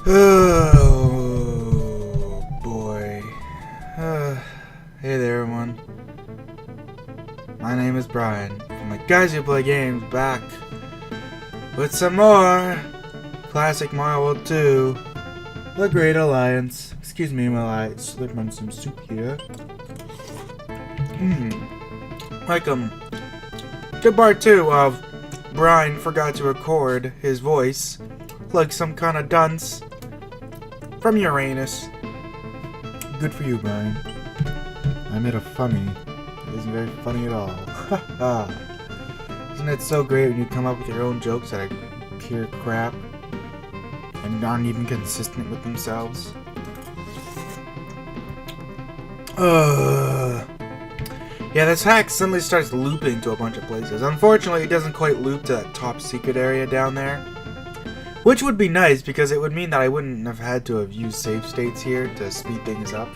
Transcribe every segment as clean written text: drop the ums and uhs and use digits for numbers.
Oh boy. Hey there everyone. My name is Brian from the Guys Who Play Games, back with some more classic Mario World 2, The Great Alliance. Excuse me while I slip on some soup here. Welcome to part 2 of Brian forgot to record his voice like some kind of dunce from Uranus. Good for you, Brian. I made a funny. It isn't very funny at all. Isn't it so great when you come up with your own jokes that are pure crap and aren't even consistent with themselves? Yeah, this hack suddenly starts looping to a bunch of places. Unfortunately, it doesn't quite loop to that top secret area down there, which would be nice because it would mean that I wouldn't have had to have used save states here to speed things up.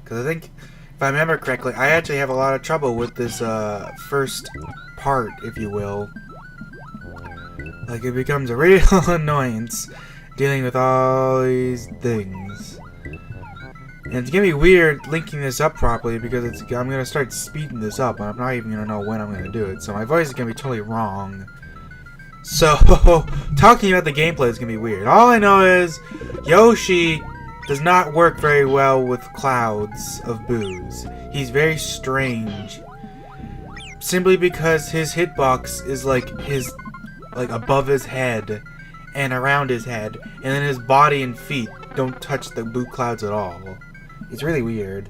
Because I think, if I remember correctly, I actually have a lot of trouble with this first part, if you will. Like, it becomes a real annoyance dealing with all these things. And it's gonna be weird linking this up properly because I'm gonna start speeding this up and I'm not even gonna know when I'm gonna do it. So my voice is gonna be totally wrong. So, talking about the gameplay is gonna be weird. All I know is Yoshi does not work very well with clouds of boos. He's very strange. Simply because his hitbox is like above his head and around his head, and then his body and feet don't touch the boo clouds at all. It's really weird.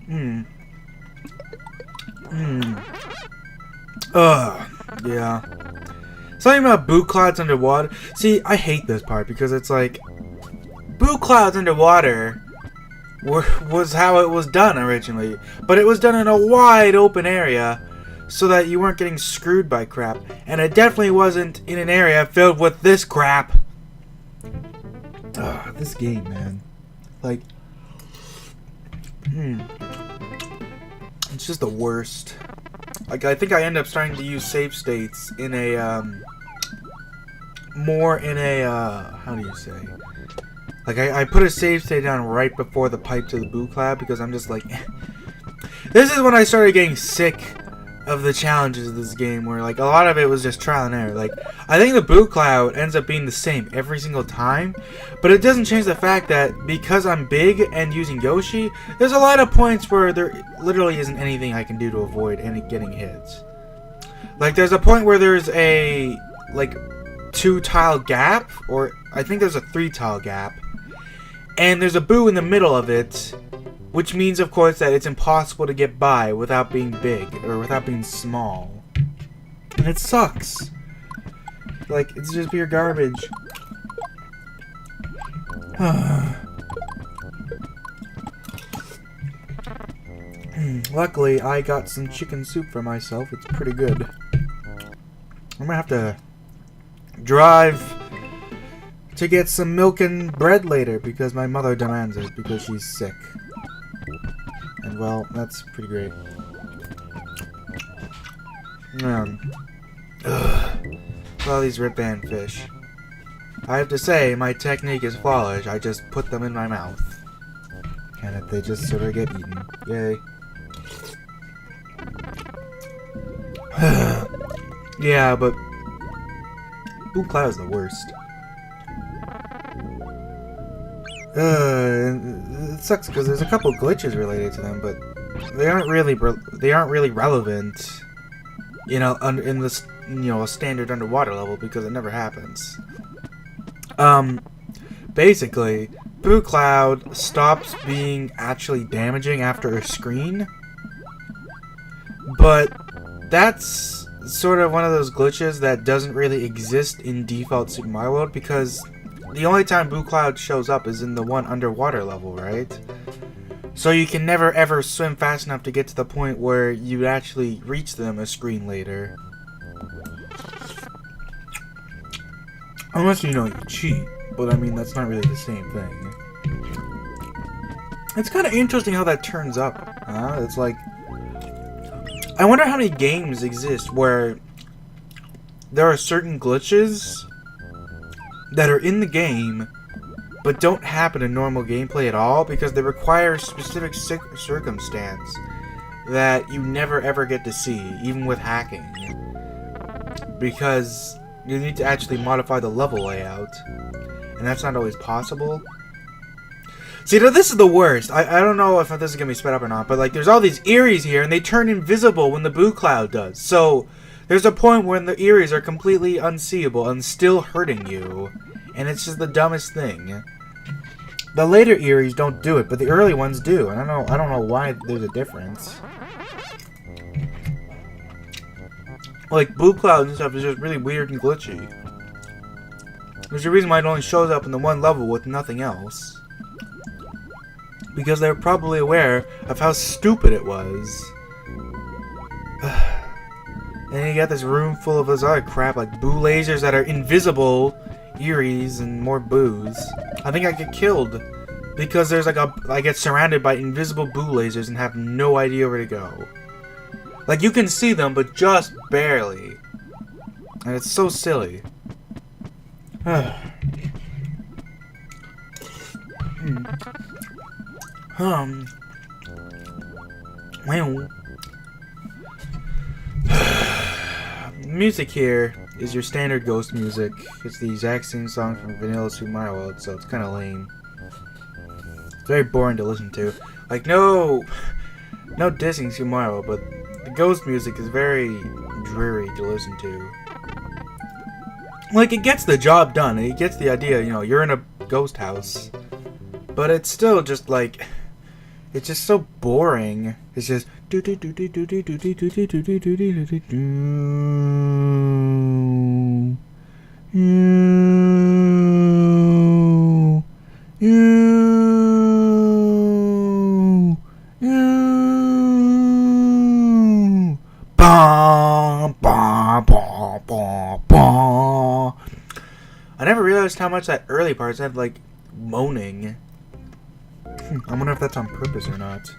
Yeah. Something about boo clouds underwater. See, I hate this part because it's like, boo clouds underwater was how it was done originally, but it was done in a wide open area so that you weren't getting screwed by crap, and it definitely wasn't in an area filled with this crap. This game, man. Like, it's just the worst. Like, I think I end up starting to use save states in a, more in a, how do you say? Like, I put a save state down right before the pipe to the boo cloud because I'm just like, this is when I started getting sick of the challenges of this game, where like a lot of it was just trial and error. Like, I think the boo cloud ends up being the same every single time, but it doesn't change the fact that because I'm big and using Yoshi, there's a lot of points where there literally isn't anything I can do to avoid getting hits. Like, there's a point where there's a like 2-tile gap, or I think there's a 3-tile gap, and there's a boo in the middle of it, which means, of course, that it's impossible to get by without being big, or without being small. And it sucks. Like, it's just pure garbage. Luckily, I got some chicken soup for myself. It's pretty good. I'm gonna have to drive to get some milk and bread later, because my mother demands it, because she's sick. And, well, that's pretty great. All these rip band fish. I have to say, my technique is flawless. I just put them in my mouth, and they just sort of get eaten. Yay. Yeah, but Boo Cloud is the worst. It sucks because there's a couple glitches related to them, but they aren't really relevant, you know, in this, you know, a standard underwater level, because it never happens. Basically, Boo Cloud stops being actually damaging after a screen, but that's sort of one of those glitches that doesn't really exist in default Super Mario World, because the only time Boo Cloud shows up is in the one underwater level, right? So you can never ever swim fast enough to get to the point where you actually reach them a screen later. Unless, you know, you cheat. But I mean, that's not really the same thing. It's kind of interesting how that turns up. It's like, I wonder how many games exist where there are certain glitches that are in the game but don't happen in normal gameplay at all because they require a specific circumstance that you never ever get to see, even with hacking. Because you need to actually modify the level layout, and that's not always possible. See, now this is the worst. I don't know if this is going to be sped up or not, but like there's all these Eries here, and they turn invisible when the Boo Cloud does. So there's a point when the Eries are completely unseeable and still hurting you, and it's just the dumbest thing. The later Eries don't do it, but the early ones do, and I don't know why there's a difference. Like, Boo Clouds and stuff is just really weird and glitchy. There's a reason why it only shows up in the one level with nothing else. Because they're probably aware of how stupid it was. And then you got this room full of this other crap, like Boo lasers that are invisible, Eries, and more Boos. I think I get killed because there's like I get surrounded by invisible Boo lasers and have no idea where to go. Like, you can see them, but just barely. And it's so silly. Well. Music here is your standard Ghost music. It's the exact same song from Vanilla Super Mario World, so it's kind of lame. It's very boring to listen to. Like, no dissing Super Mario World, but the Ghost music is very dreary to listen to. Like, it gets the job done. It gets the idea, you know, you're in a ghost house. But it's still just like, it's just so boring. It's just I never realized how much that early part had like moaning. I wonder if that's on purpose or not.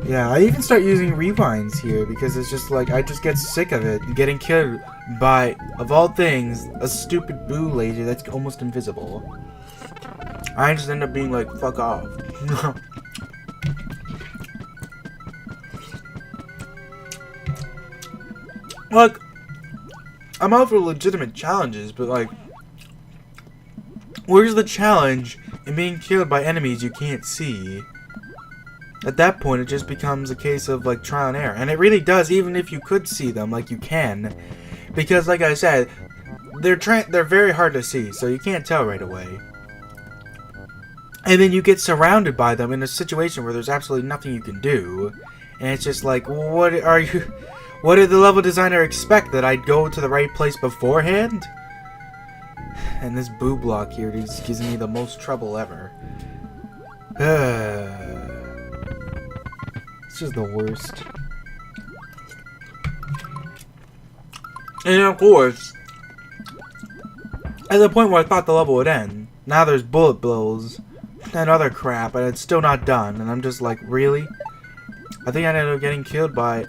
Yeah, I even start using rewinds here because it's just like I just get sick of it getting killed by, of all things, a stupid Boo laser that's almost invisible. I just end up being like, fuck off. Look, I'm out for legitimate challenges, but like, where's the challenge in being killed by enemies you can't see? At that point, it just becomes a case of like trial and error, and it really does, even if you could see them, like you can, because like I said, they're very hard to see, so you can't tell right away. And then you get surrounded by them in a situation where there's absolutely nothing you can do, and it's just like, what did the level designer expect, that I'd go to the right place beforehand? And this Boo block here just gives me the most trouble ever. It's just the worst. And of course, at the point where I thought the level would end, now there's bullet bills and other crap, and it's still not done. And I'm just like, really? I think I ended up getting killed by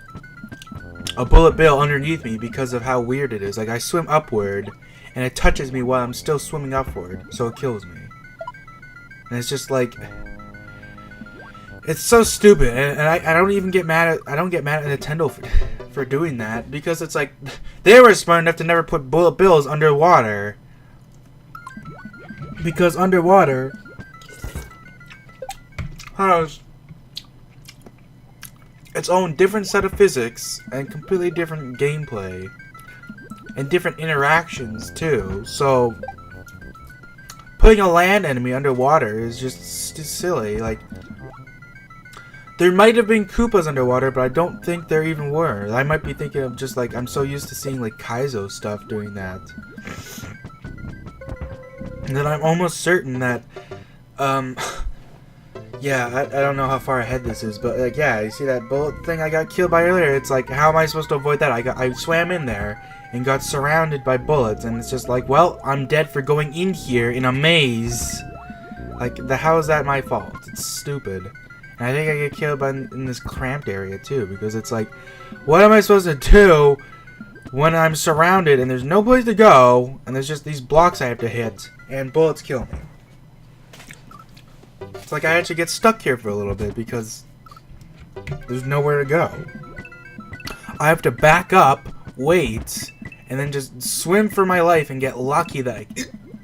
a bullet bill underneath me because of how weird it is. Like, I swim upward, and it touches me while I'm still swimming upward, so it kills me. And it's just like, it's so stupid, and I don't even get mad at, Nintendo for doing that, because it's like, they were smart enough to never put bullet bills underwater. Because underwater has its own different set of physics and completely different gameplay and different interactions too. So putting a land enemy underwater is just silly. Like, there might have been Koopas underwater, but I don't think there even were. I might be thinking of just like, I'm so used to seeing like Kaizo stuff doing that, and then I'm almost certain that yeah, I don't know how far ahead this is, but like, yeah, you see that bullet thing I got killed by earlier? It's like, how am I supposed to avoid that? I swam in there and got surrounded by bullets, and it's just like, well, I'm dead for going in here in a maze. Like, how is that my fault? It's stupid. And I think I get killed in this cramped area too, because it's like, what am I supposed to do when I'm surrounded and there's no place to go, and there's just these blocks I have to hit, and bullets kill me. It's like I actually get stuck here for a little bit because there's nowhere to go. I have to back up, wait, and then just swim for my life and get lucky that I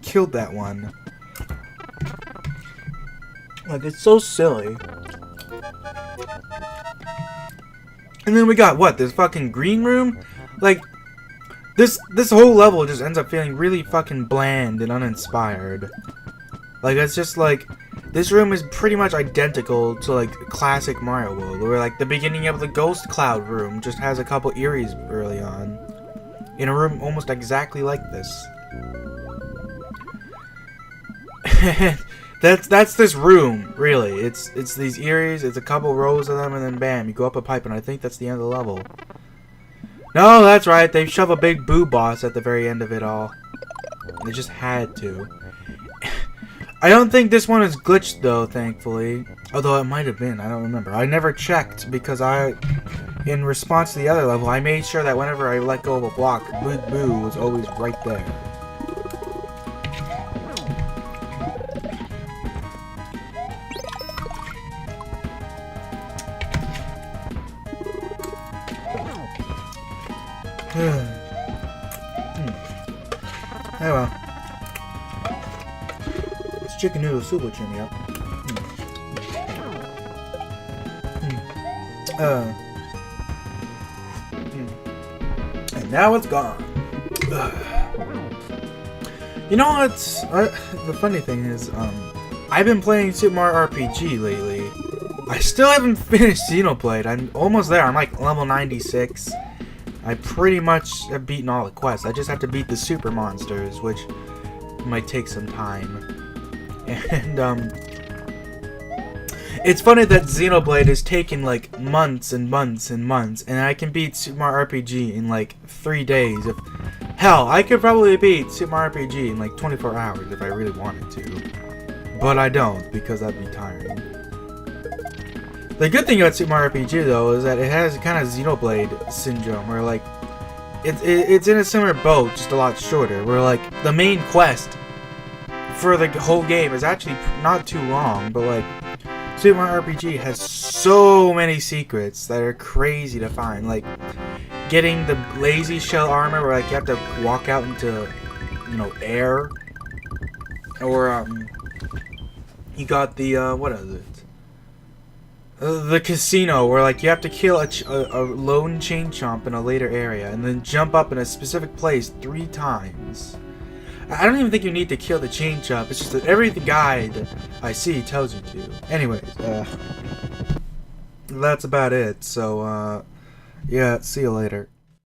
killed that one. Like, it's so silly. And then we got, what, this fucking green room? Like, this whole level just ends up feeling really fucking bland and uninspired. Like, it's just like, this room is pretty much identical to, like, classic Mario World, where, like, the beginning of the Ghost Cloud room just has a couple Eries early on. In a room almost exactly like this. That's this room, really. It's these Eries, it's a couple rows of them, and then bam, you go up a pipe, and I think that's the end of the level. No, that's right, they shove a big boo boss at the very end of it all. They just had to. I don't think this one is glitched, though, thankfully. Although it might have been, I don't remember. I never checked, because in response to the other level, I made sure that whenever I let go of a block, Big Boo was always right there. Oh well. This chicken noodle soup will cheer me up. And now it's gone. You know what's the funny thing is, I've been playing Super Mario RPG lately. I still haven't finished Xenoblade. I'm almost there. I'm like level 96. I pretty much have beaten all the quests. I just have to beat the super monsters, which might take some time. And, it's funny that Xenoblade has taken, like, months and months and months, and I can beat Super Mario RPG in, like, 3 days. Hell, I could probably beat Super Mario RPG in, like, 24 hours if I really wanted to. But I don't, because that'd be tiring. The good thing about Super Mario RPG, though, is that it has kind of Xenoblade syndrome, where, like, it's in a similar boat, just a lot shorter, where, like, the main quest for the whole game is actually not too long, but, like, Super Mario RPG has so many secrets that are crazy to find, like, getting the lazy shell armor, where, like, you have to walk out into, you know, air, or, you got the, what is it? The casino, where, like, you have to kill a lone chain chomp in a later area, and then jump up in a specific place 3 times. I don't even think you need to kill the chain chomp, it's just that every guide I see tells you to. Anyways, that's about it, so, yeah, see you later.